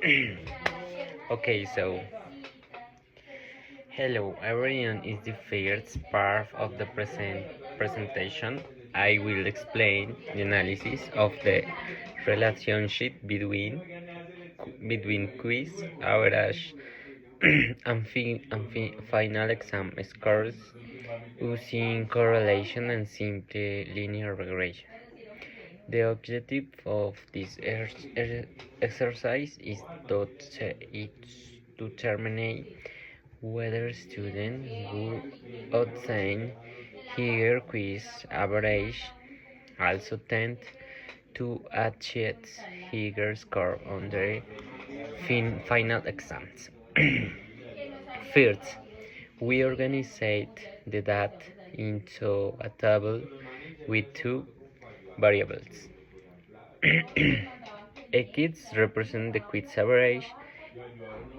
Okay, so hello everyone. Is the first part of the presentation. I will explain the analysis of the relationship between quiz average and final exam scores using correlation and simple linear regression. The objective of this exercise is to determine whether students who obtain higher quiz average also tend to achieve higher score on their final exams. First, we organized the data into a table with two variables. X represents the quiz average,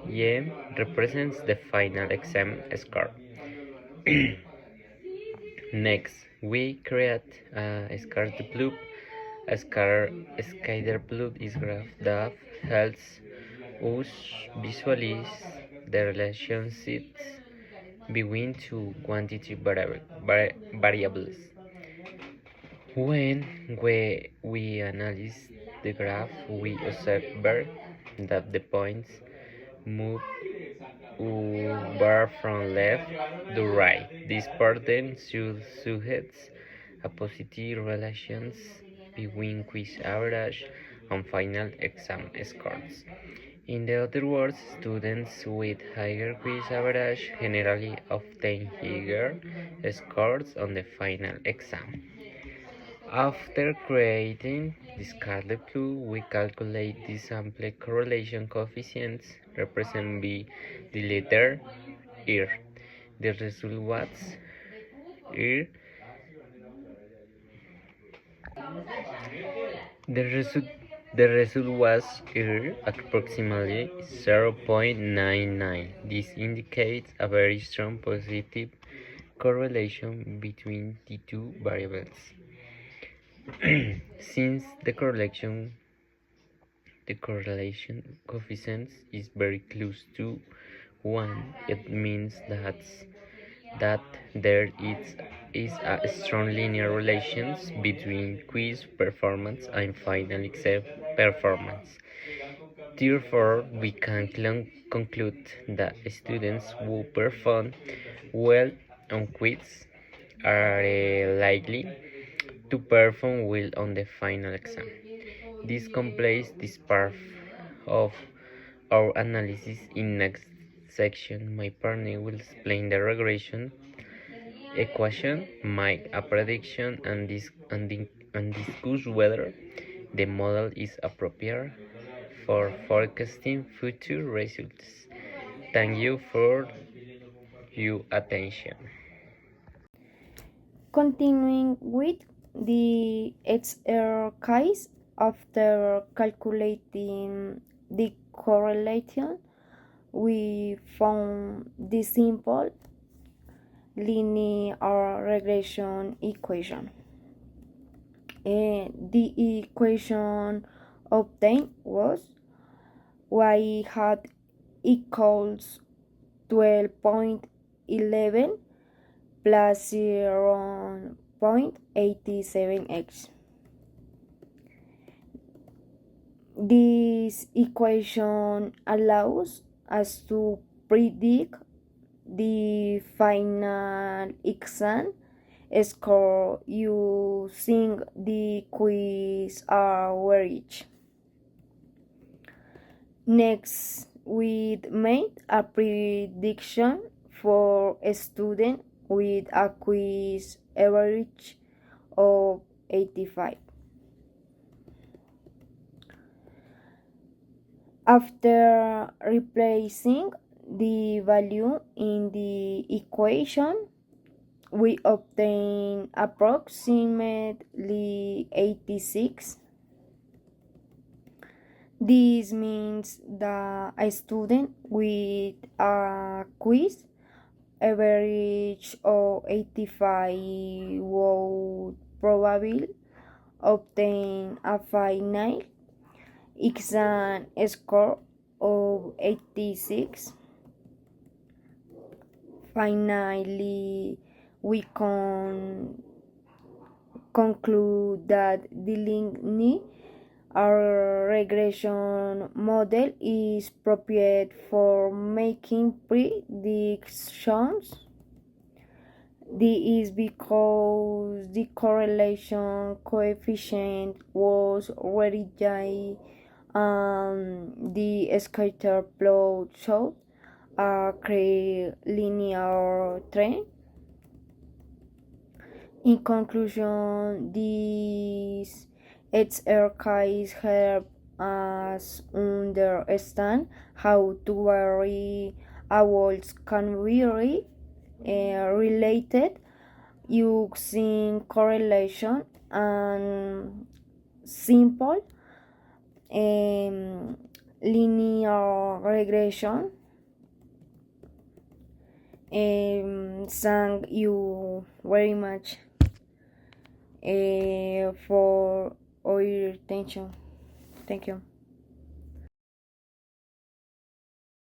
Y represents the final exam score. Next, we create a scatter plot. A scatter plot is graph that helps us visualize the relationships between two quantitative variables. When we analyze the graph, we observe that the points move over from left to right. This pattern suggests a positive relations between quiz average and final exam scores. In other words, students with higher quiz average generally obtain higher scores on the final exam. After creating this Scarlet Clue, we calculate the sample correlation coefficients represent by the letter R. The result was R. The result the result was approximately 0.99. This indicates a very strong positive correlation between the two variables. Since the correlation coefficient is very close to 1, it means that there is a strong linear relations between quiz performance and final exam performance. Therefore, we can conclude that students who perform well on quiz are likely to perform well on the final exam. This completes this part of our analysis. In next section, my partner will explain the regression equation, make a prediction, and discuss whether the model is appropriate for forecasting future results. Thank you for your attention. Continuing with the exercise, after calculating the correlation, we found the simple linear regression equation. The equation obtained was y hat equals 12.11 plus 0.87x. This equation allows us to predict the final exam score using the quiz average. Next, we made a prediction for a student with a quiz average of 85. After replacing the value in the equation, we obtain approximately 86. This means that a student with a quiz average of 85 would probably obtain a final exam score of 86. Finally, we can conclude that the linear regression model is appropriate for making predictions. This is because the correlation coefficient was already high and the scatter plot showed a clear linear trend. In conclusion, these exercises help us understand how two variables can be related using correlation and simple um, linear regression. Thank you very much for all your attention. Thank you.